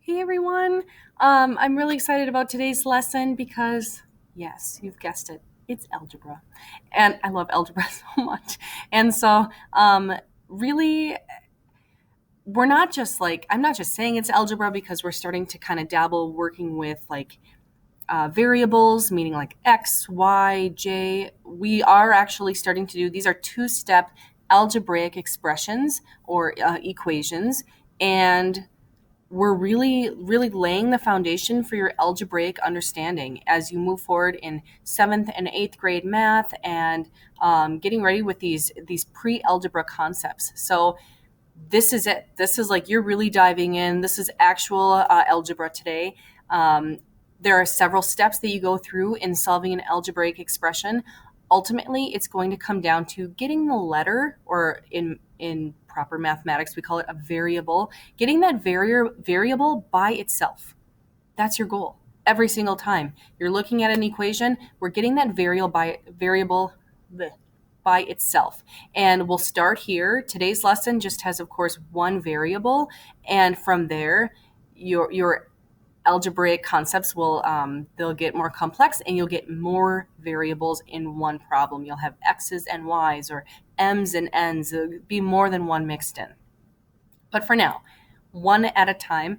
Hey everyone, I'm really excited about today's lesson because, yes, you've guessed it, it's algebra. And I love algebra so much. And so, really, we're not just like, I'm not just saying it's algebra because we're starting to kind of dabble working with variables, meaning like x, y, j. We are actually starting to do, these are two-step algebraic expressions or equations. And we're really laying the foundation for your algebraic understanding as you move forward in 7th and 8th grade math and getting ready with these pre-algebra concepts. So this is it. This is like you're really diving in. This is actual algebra today. There are several steps that you go through in solving an algebraic expression. Ultimately, it's going to come down to getting the letter, or in proper mathematics, we call it a variable, getting that variable by itself. That's your goal. Every single time you're looking at an equation, we're getting that variable by itself. And we'll start here. Today's lesson just has, of course, one variable, and from there, your algebraic concepts will they'll get more complex, and you'll get more variables in one problem. You'll have x's and y's or m's and n's. There'll be more than one mixed in. But for now, one at a time,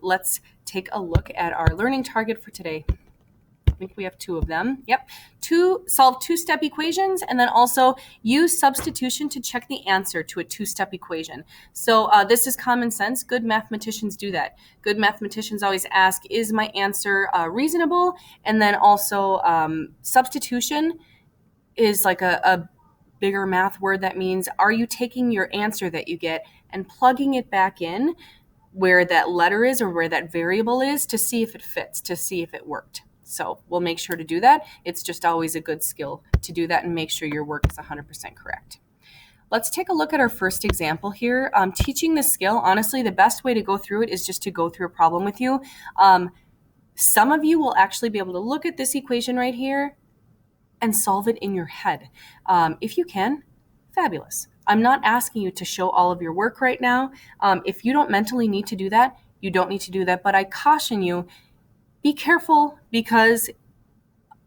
let's take a look at our learning target for today. I think we have two of them. Yep. Solve two-step equations, and then also use substitution to check the answer to a two-step equation. So this is common sense. Good mathematicians do that. Good mathematicians always ask, is my answer reasonable? And then also substitution is like a bigger math word that means, are you taking your answer that you get and plugging it back in where that letter is or where that variable is to see if it fits, to see if it worked. So we'll make sure to do that. It's just always a good skill to do that and make sure your work is 100% correct. Let's take a look at our first example here. Teaching this skill, honestly, the best way to go through it is just to go through a problem with you. Some of you will actually be able to look at this equation right here and solve it in your head. If you can, fabulous. I'm not asking you to show all of your work right now. If you don't mentally need to do that, you don't need to do that. But I caution you, be careful, because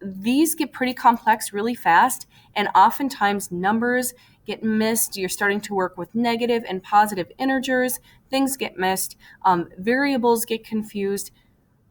these get pretty complex really fast, and oftentimes numbers get missed. You're starting to work with negative and positive integers. Things get missed. Variables get confused.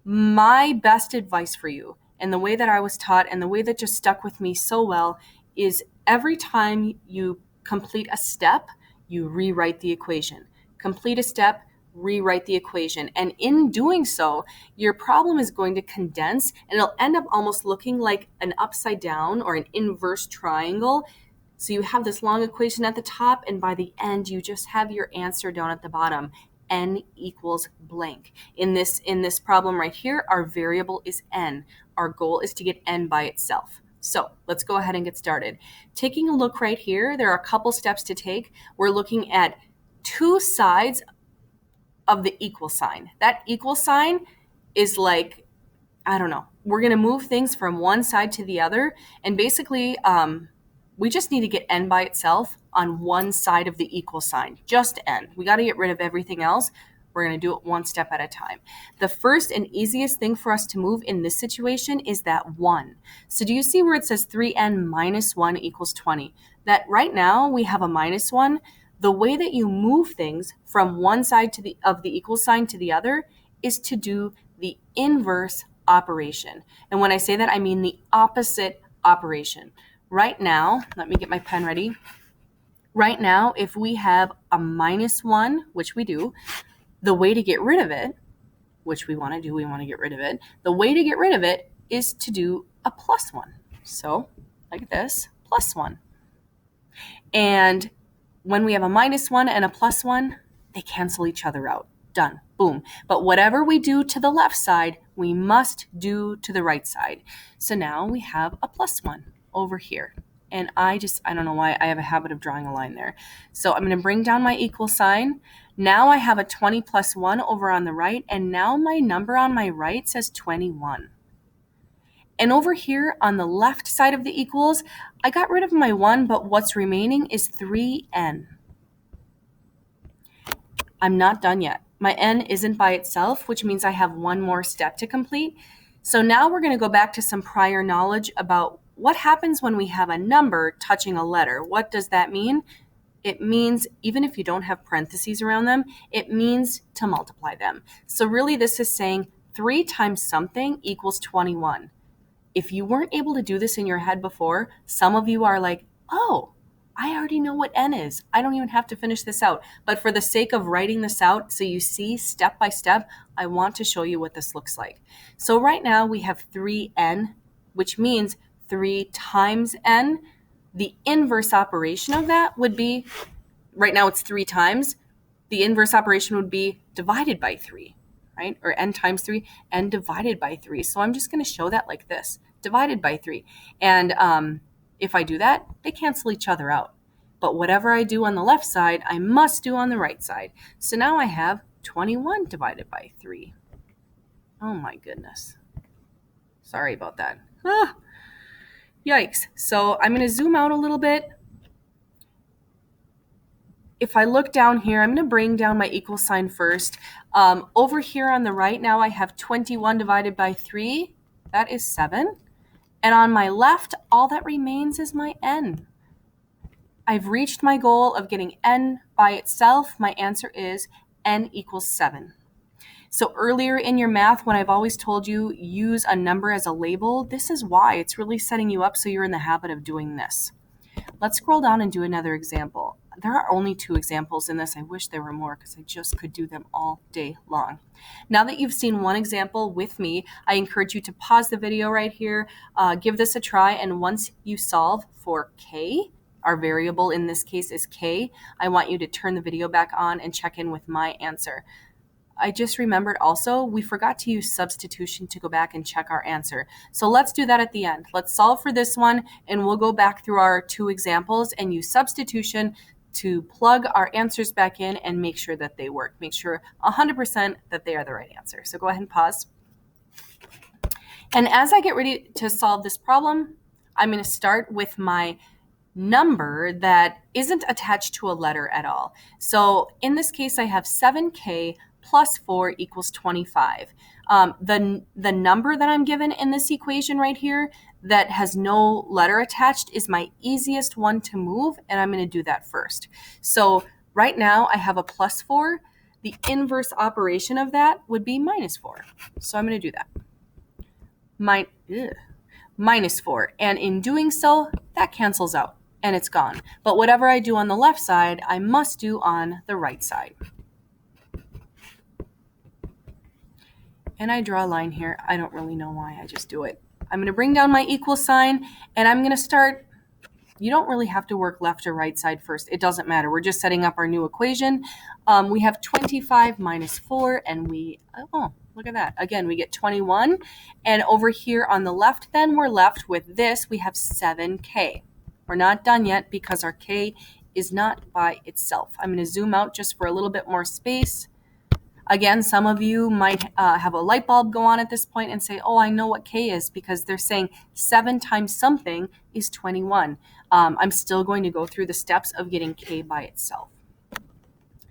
My best advice for you, and the way that I was taught and the way that just stuck with me so well, is every time you complete a step, you rewrite the equation. Complete a step, rewrite the equation. And in doing so, your problem is going to condense, and it'll end up almost looking like an upside down or an inverse triangle. So you have this long equation at the top, and by the end, you just have your answer down at the bottom. N equals blank. In this problem right here, our variable is n. Our goal is to get n by itself. So let's go ahead and get started. Taking a look right here, there are a couple steps to take. We're looking at two sides of the equal sign. That equal sign is like, I don't know, we're going to move things from one side to the other, and basically we just need to get n by itself on one side of the equal sign, just n. We got to get rid of everything else. We're going to do it one step at a time. The first and easiest thing for us to move in this situation is that 1. So do you see where it says 3n minus 1 equals 20? That right now we have a minus 1. The way that you move things from one side of the equal sign to the other is to do the inverse operation. And when I say that, I mean the opposite operation. Right now, let me get my pen ready. Right now, if we have a minus 1, which we do, the way to get rid of it, which we want to do, we want to get rid of it. The way to get rid of it is to do a plus 1. So, like this, plus 1. And when we have a minus 1 and a plus 1, they cancel each other out. Done. Boom. But whatever we do to the left side, we must do to the right side. So now we have a plus 1 over here. And I don't know why I have a habit of drawing a line there. So I'm going to bring down my equal sign. Now I have a 20 plus 1 over on the right, and now my number on my right says 21. And over here on the left side of the equals, I got rid of my 1, but what's remaining is 3n. I'm not done yet. My n isn't by itself, which means I have one more step to complete. So now we're going to go back to some prior knowledge about what happens when we have a number touching a letter. What does that mean? It means, even if you don't have parentheses around them, it means to multiply them. So really this is saying 3 times something equals 21. If you weren't able to do this in your head before, some of you are like, oh, I already know what n is. I don't even have to finish this out. But for the sake of writing this out so you see step by step, I want to show you what this looks like. So right now we have 3n, which means 3 times n. The inverse operation of that would be, right now it's 3 times. The inverse operation would be divided by 3, right? Or n times 3, n divided by 3. So I'm just going to show that like this, divided by 3. And if I do that, they cancel each other out. But whatever I do on the left side, I must do on the right side. So now I have 21 divided by 3. Oh my goodness. Sorry about that. Yikes. So I'm going to zoom out a little bit. If I look down here, I'm going to bring down my equal sign first. Over here on the right now, I have 21 divided by 3. That is 7. And on my left, all that remains is my n. I've reached my goal of getting n by itself. My answer is n equals 7. So earlier in your math, when I've always told you use a number as a label, this is why. It's really setting you up so you're in the habit of doing this. Let's scroll down and do another example. There are only 2 examples in this. I wish there were more because I just could do them all day long. Now that you've seen one example with me, I encourage you to pause the video right here, give this a try, and once you solve for k, our variable in this case is k, I want you to turn the video back on and check in with my answer. I just remembered also, we forgot to use substitution to go back and check our answer. So let's do that at the end. Let's solve for this one, and we'll go back through our 2 examples and use substitution to plug our answers back in and make sure that they work. Make sure 100% that they are the right answer. So go ahead and pause. And as I get ready to solve this problem, I'm going to start with my number that isn't attached to a letter at all. So in this case, I have 7k plus 4 equals 25. The number that I'm given in this equation right here that has no letter attached is my easiest one to move, and I'm going to do that first. So right now I have a plus 4. The inverse operation of that would be minus 4. So I'm going to do that. Minus 4. And in doing so, that cancels out and it's gone. But whatever I do on the left side, I must do on the right side. And I draw a line here. I don't really know why, I just do it. I'm going to bring down my equal sign, and I'm going to start. You don't really have to work left or right side first. It doesn't matter. We're just setting up our new equation. We have 25 minus 4, and oh, look at that. Again, we get 21. And over here on the left, then we're left with this. We have 7k. We're not done yet because our k is not by itself. I'm going to zoom out just for a little bit more space. Again, some of you might have a light bulb go on at this point and say, oh, I know what k is, because they're saying 7 times something is 21. I'm still going to go through the steps of getting k by itself.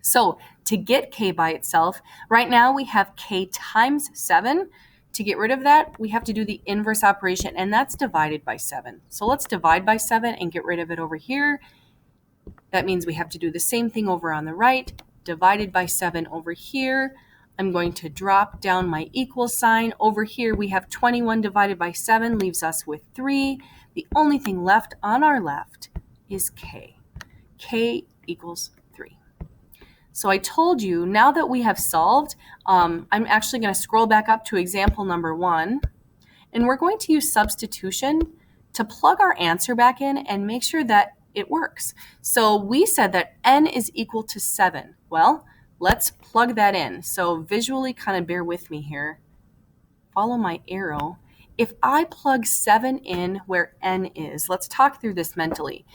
So to get k by itself, right now we have k times 7. To get rid of that, we have to do the inverse operation, and that's divided by 7. So let's divide by 7 and get rid of it over here. That means we have to do the same thing over on the right. Divided by 7 over here. I'm going to drop down my equal sign. Over here we have 21 divided by 7 leaves us with 3. The only thing left on our left is k. K equals 3. So I told you, now that we have solved, I'm actually going to scroll back up to example number 1, and we're going to use substitution to plug our answer back in and make sure that it works. So we said that n is equal to 7. Well, let's plug that in. So visually, kind of bear with me here. Follow my arrow. If I plug 7 in where n is, let's talk through this mentally.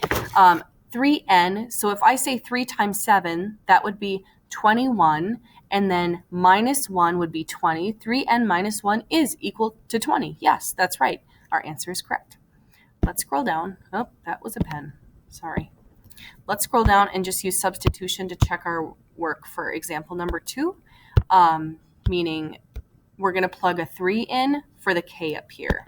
3n, so if I say 3 times 7, that would be 21, and then minus 1 would be 20. 3n minus 1 is equal to 20. Yes, that's right. Our answer is correct. Let's scroll down. Oh, that was a pen. Sorry. Let's scroll down and just use substitution to check our work for example number 2. meaning we're going to plug a 3 in for the k up here.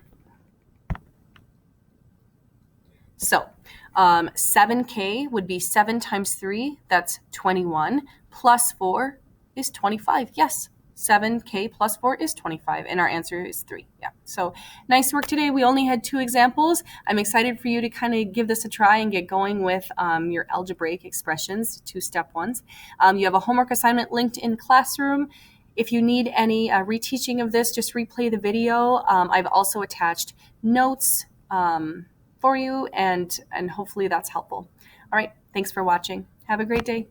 So 7k would be 7 times 3, that's 21, plus 4 is 25. Yes, 7k plus 4 is 25, and our answer is 3. Yeah, so nice work today. We only had 2 examples. I'm excited for you to kind of give this a try and get going with your algebraic expressions, 2-step ones. You have a homework assignment linked in Classroom. If you need any reteaching of this, just replay the video. I've also attached notes for you, and hopefully that's helpful. All right, thanks for watching. Have a great day.